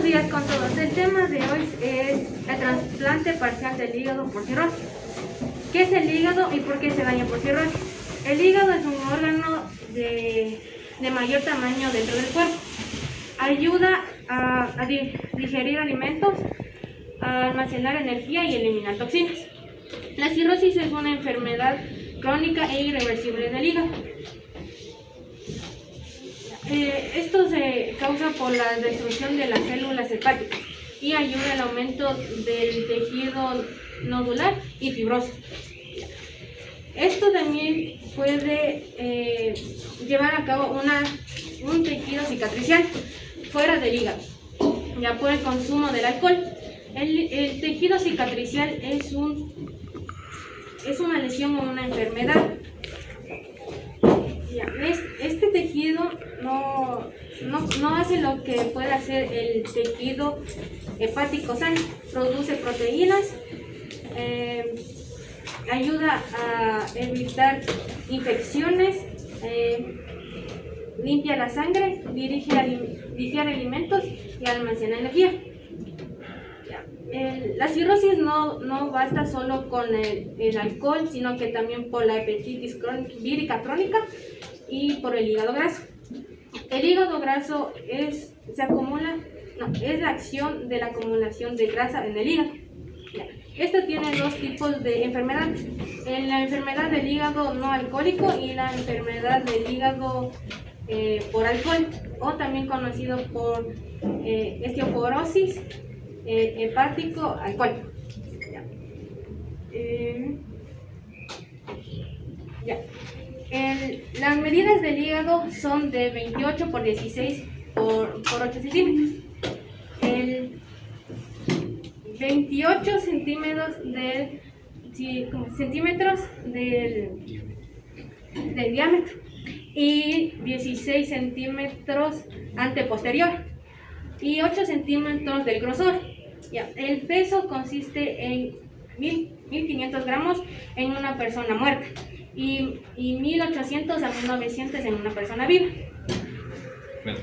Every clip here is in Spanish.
días con todos. El tema de hoy es el trasplante parcial del hígado por cirrosis. ¿Qué es el hígado y por qué se daña por cirrosis? El hígado es un órgano de mayor tamaño dentro del cuerpo. Ayuda a digerir alimentos, a almacenar energía y eliminar toxinas. La cirrosis es una enfermedad crónica e irreversible del hígado. Esto se causa por la destrucción de las células hepáticas y ayuda al aumento del tejido nodular y fibroso. Esto también puede llevar a cabo un tejido cicatricial fuera del hígado, ya por el consumo del alcohol. El tejido cicatricial es una lesión o una enfermedad. Este tejido no hace lo que puede hacer el tejido hepático sano. Produce proteínas, ayuda a evitar infecciones, limpia la sangre, digiere alimentos y almacena energía. La cirrosis no basta solo con el alcohol, sino que también por la hepatitis vírica crónica y por el hígado graso. El hígado graso es la acción de la acumulación de grasa en el hígado. Esto tiene dos tipos de enfermedades: la enfermedad del hígado no alcohólico y la enfermedad del hígado por alcohol, o también conocido por osteoporosis hepático alcohólico. Las medidas del hígado son de 28 por 16 por 8 centímetros. 28 centímetros del diámetro y 16 centímetros anteposterior y 8 centímetros del grosor. El peso consiste en 1500 gramos en una persona muerta y 1800 a 1900 en una persona viva. Bueno,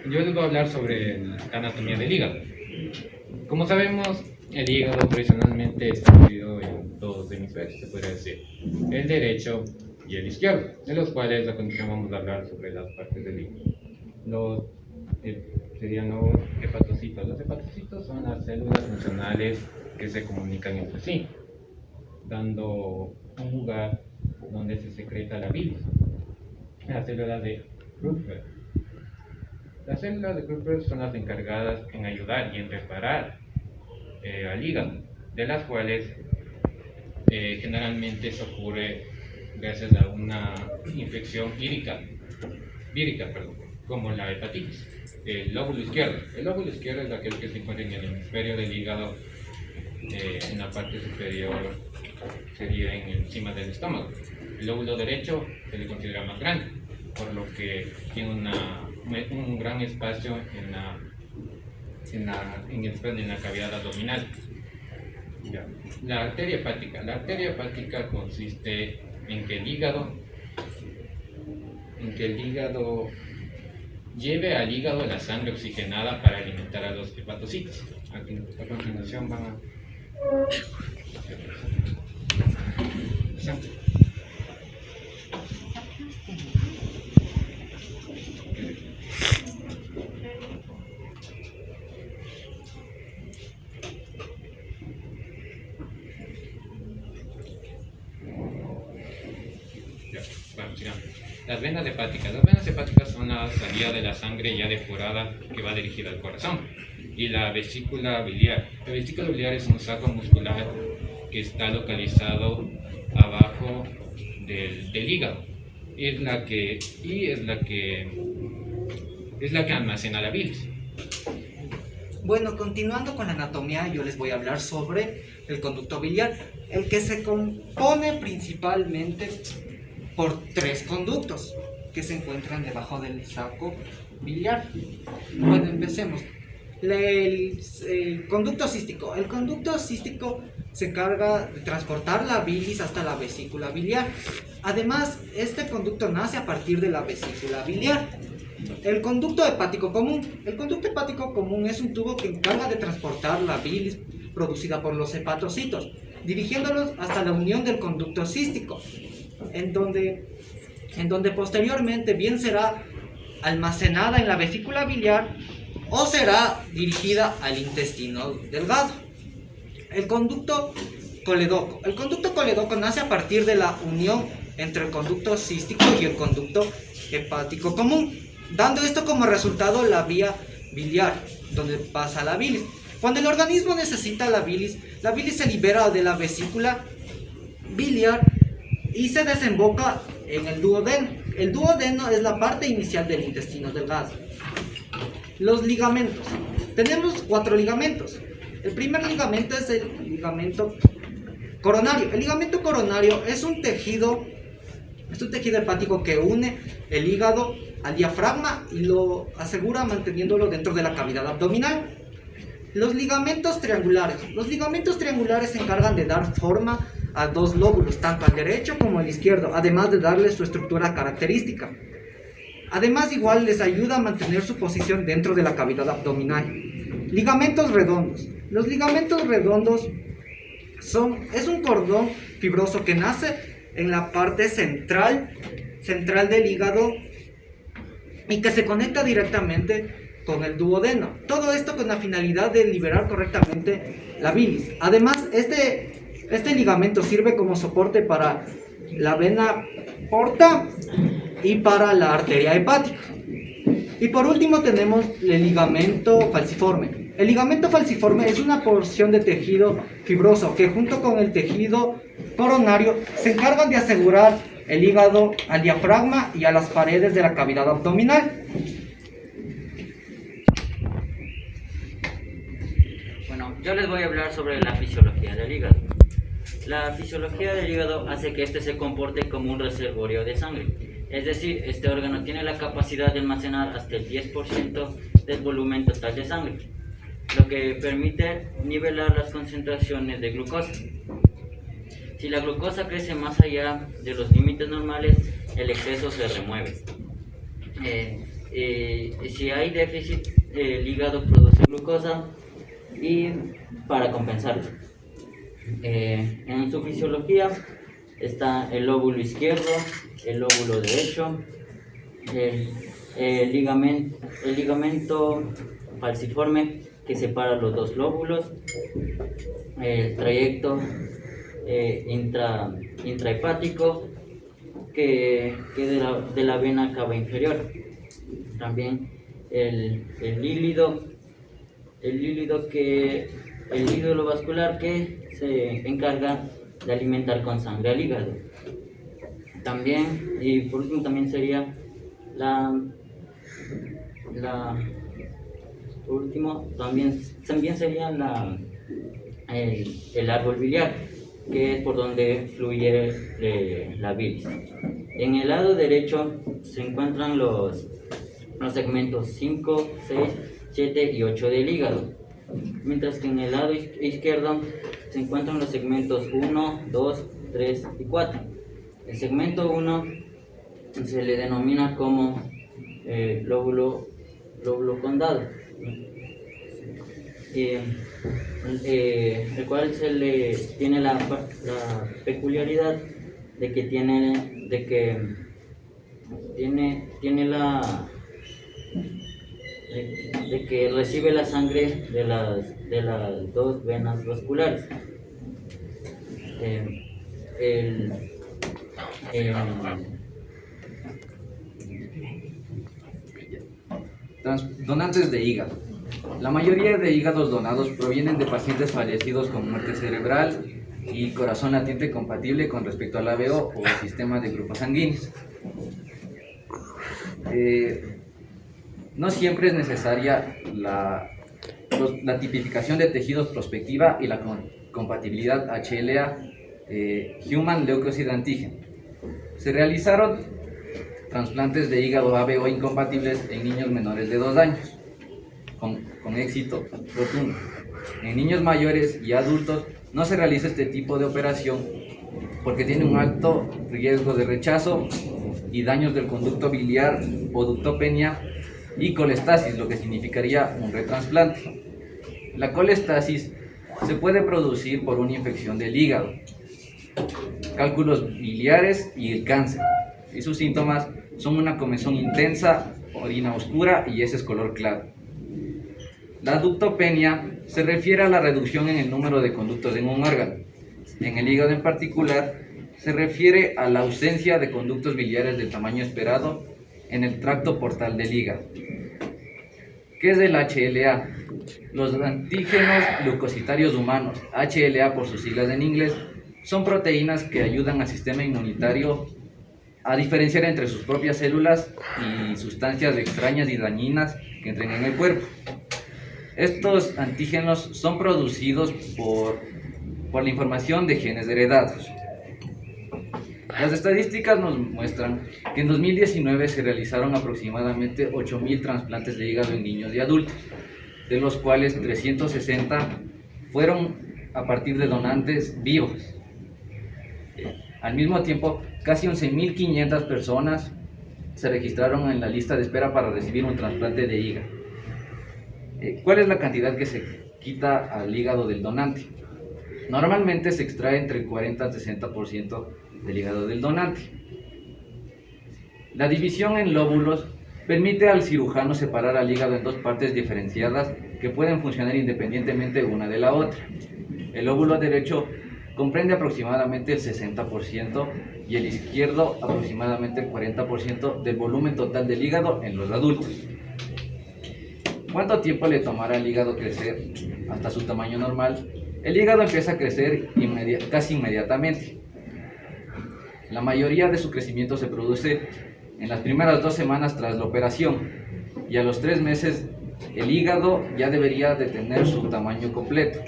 yo les voy a hablar sobre la anatomía del hígado. Como sabemos, el hígado tradicionalmente está dividido en dos hemisferios, se podría decir, el derecho y el izquierdo, de los cuales a continuación vamos a hablar sobre las partes del hígado. Serían los hepatocitos. Los hepatocitos son las células funcionales que se comunican entre sí, dando un lugar donde se secreta la bilis. Las células de Kupffer. Las células de Kupffer son las encargadas en ayudar y en reparar al hígado, de las cuales generalmente eso ocurre gracias a una infección vírica, como la hepatitis. El lóbulo izquierdo es aquel que se encuentra en el hemisferio del hígado, en la parte superior sería encima del estómago. El lóbulo derecho se le considera más grande, por lo que tiene un gran espacio en la cavidad abdominal. La arteria hepática consiste en que el hígado lleve al hígado la sangre oxigenada para alimentar a los hepatocitos. A continuación van a... Las venas hepáticas son la salida de la sangre ya depurada que va dirigida al corazón. Y la vesícula biliar. La vesícula biliar es un saco muscular que está localizado abajo del hígado. Es la que almacena la bilis. Bueno, continuando con la anatomía, yo les voy a hablar sobre el conducto biliar, el que se compone principalmente por 3 conductos que se encuentran debajo del saco biliar. Bueno, empecemos. El conducto cístico. El conducto cístico se encarga de transportar la bilis hasta la vesícula biliar. Además, este conducto nace a partir de la vesícula biliar El conducto hepático común. El conducto hepático común es un tubo que encarga de transportar la bilis producida por los hepatocitos, dirigiéndolos hasta la unión del conducto cístico, en donde posteriormente bien será almacenada en la vesícula biliar o será dirigida al intestino delgado. El conducto coledoco. El conducto coledoco nace a partir de la unión entre el conducto cístico y el conducto hepático común, dando esto como resultado la vía biliar, donde pasa la bilis. Cuando el organismo necesita la bilis se libera de la vesícula biliar y se desemboca en el duodeno. El duodeno es la parte inicial del intestino delgado. Los ligamentos. Tenemos 4 ligamentos. El primer ligamento es el ligamento coronario. El ligamento coronario es un tejido hepático que une el hígado al diafragma y lo asegura manteniéndolo dentro de la cavidad abdominal. Los ligamentos triangulares. Los ligamentos triangulares se encargan de dar forma a 2 lóbulos, tanto al derecho como al izquierdo, además de darles su estructura característica. Además, igual les ayuda a mantener su posición dentro de la cavidad abdominal. Ligamentos redondos. Los ligamentos redondos es un cordón fibroso que nace en la parte central del hígado y que se conecta directamente con el duodeno. Todo esto con la finalidad de liberar correctamente la bilis. Además, este ligamento sirve como soporte para la vena porta y para la arteria hepática. Y por último tenemos el ligamento falciforme. El ligamento falciforme es una porción de tejido fibroso que junto con el tejido coronario se encargan de asegurar el hígado al diafragma y a las paredes de la cavidad abdominal. Bueno, yo les voy a hablar sobre la fisiología del hígado. La fisiología del hígado hace que este se comporte como un reservorio de sangre. Es decir, este órgano tiene la capacidad de almacenar hasta el 10% del volumen total de sangre, lo que permite nivelar las concentraciones de glucosa. Si la glucosa crece más allá de los límites normales, el exceso se remueve. Si hay déficit, el hígado produce glucosa y para compensarlo. En su fisiología está el lóbulo izquierdo, el lóbulo derecho, el ligamento falciforme que separa los 2 lóbulos, el trayecto intrahepático que de la vena cava inferior. También el líquido vascular que se encarga de alimentar con sangre al hígado. También, y por último, también sería también sería el árbol biliar, que es por donde fluye la bilis. En el lado derecho se encuentran los segmentos 5, 6, 7 y 8 del hígado, mientras que en el lado izquierdo se encuentran los segmentos 1, 2, 3 y 4. El segmento 1 se le denomina como lóbulo condado, el cual tiene la peculiaridad de que de que recibe la sangre de las 2 venas vasculares. Donantes de hígado. La mayoría de hígados donados provienen de pacientes fallecidos con muerte cerebral y corazón latiente compatible con respecto al ABO o el sistema de grupos sanguíneos. No siempre es necesaria la tipificación de tejidos prospectiva y la compatibilidad HLA Human Leukocyte Antigen. Se realizaron trasplantes de hígado ABO incompatibles en niños menores de 2 años, con éxito rotundo. En niños mayores y adultos no se realiza este tipo de operación porque tiene un alto riesgo de rechazo y daños del conducto biliar o ductopenia y colestasis, lo que significaría un retrasplante. La colestasis se puede producir por una infección del hígado, cálculos biliares y el cáncer. Y sus síntomas son una comezón intensa, orina oscura y heces color claro. La ductopenia se refiere a la reducción en el número de conductos en un órgano. En el hígado en particular, se refiere a la ausencia de conductos biliares del tamaño esperado en el tracto portal del hígado. ¿Qué es el HLA? Los antígenos leucocitarios humanos, HLA por sus siglas en inglés, son proteínas que ayudan al sistema inmunitario a diferenciar entre sus propias células y sustancias extrañas y dañinas que entren en el cuerpo. Estos antígenos son producidos por la información de genes heredados. Las estadísticas nos muestran que en 2019 se realizaron aproximadamente 8.000 trasplantes de hígado en niños y adultos, de los cuales 360 fueron a partir de donantes vivos. Al mismo tiempo, casi 11.500 personas se registraron en la lista de espera para recibir un trasplante de hígado. ¿Cuál es la cantidad que se quita al hígado del donante? Normalmente se extrae entre el 40 al 60% del hígado del donante. La división en lóbulos permite al cirujano separar al hígado en dos partes diferenciadas que pueden funcionar independientemente una de la otra. El lóbulo derecho comprende aproximadamente el 60% y el izquierdo aproximadamente el 40% del volumen total del hígado en los adultos. ¿Cuánto tiempo le tomará al hígado crecer hasta su tamaño normal? El hígado empieza a crecer casi inmediatamente. La mayoría de su crecimiento se produce en las primeras 2 semanas tras la operación y a los 3 meses el hígado ya debería de tener su tamaño completo.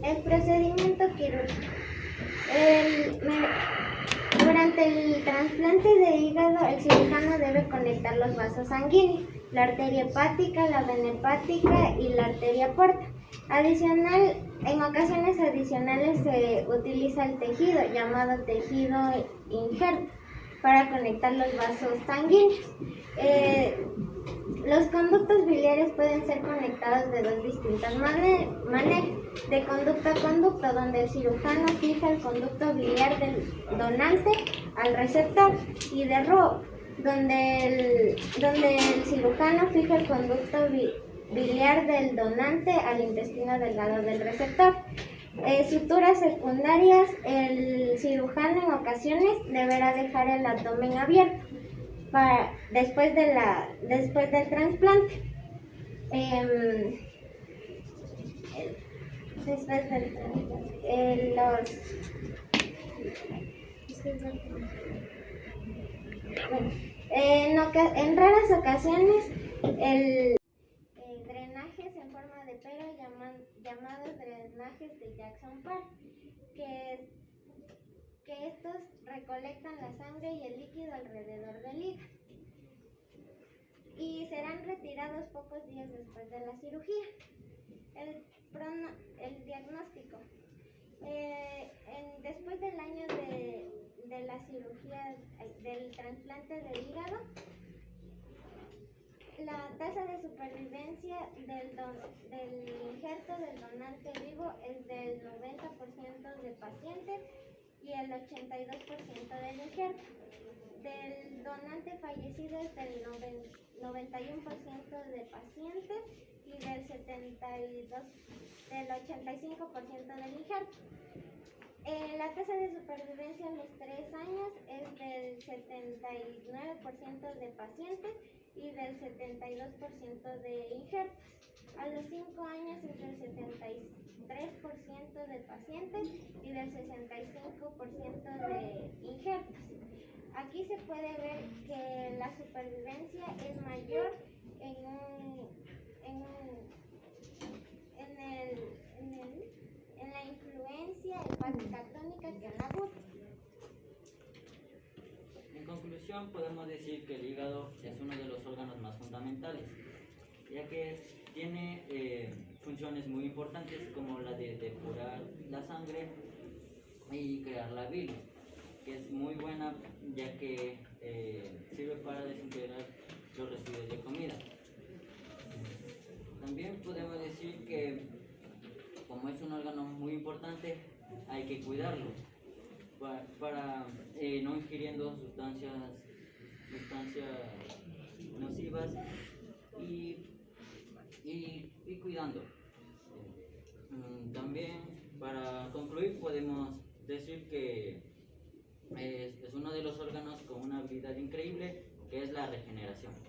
El procedimiento quirúrgico. Durante el trasplante de hígado, el cirujano debe conectar los vasos sanguíneos, la arteria hepática, la vena hepática y la arteria porta. En ocasiones adicionales se utiliza el tejido, llamado tejido injerto, para conectar los vasos sanguíneos. Los conductos biliares pueden ser conectados de dos distintas maneras. De conducto a conducto, donde el cirujano fija el conducto biliar del donante al receptor, y de robo, donde el cirujano fija el conducto biliar del donante al intestino delgado del receptor. Suturas secundarias. El cirujano en ocasiones deberá dejar el abdomen abierto después del trasplante. En raras ocasiones el drenajes en forma de pera, llamados drenajes de Jackson-Park, que estos recolectan la sangre y el líquido alrededor del hígado y serán retirados pocos días después de la cirugía. El diagnóstico. Después del año de la cirugía del trasplante del hígado, la tasa de supervivencia del injerto del donante vivo es del 90% de pacientes y el 82% del injerto. Del donante fallecido es del 91% de pacientes y del 85% del injerto. La tasa de supervivencia a los 3 años es del 79% de pacientes y del 72% de injertos. A los 5 años es del 73% de pacientes y del 65% de injertos. Aquí se puede ver que la supervivencia es mayor en la influencia hepática crónica que en la aguda. En conclusión, podemos decir que el hígado es uno de los órganos más fundamentales, ya que tiene funciones muy importantes como la de depurar la sangre y crear la bilis, que es muy buena ya que sirve para desintegrar los residuos de comida. También podemos decir que, como es un órgano muy importante, hay que cuidarlo para no ingiriendo sustancias nocivas y cuidando. También, para concluir, podemos decir que es uno de los órganos con una habilidad increíble, que es la regeneración.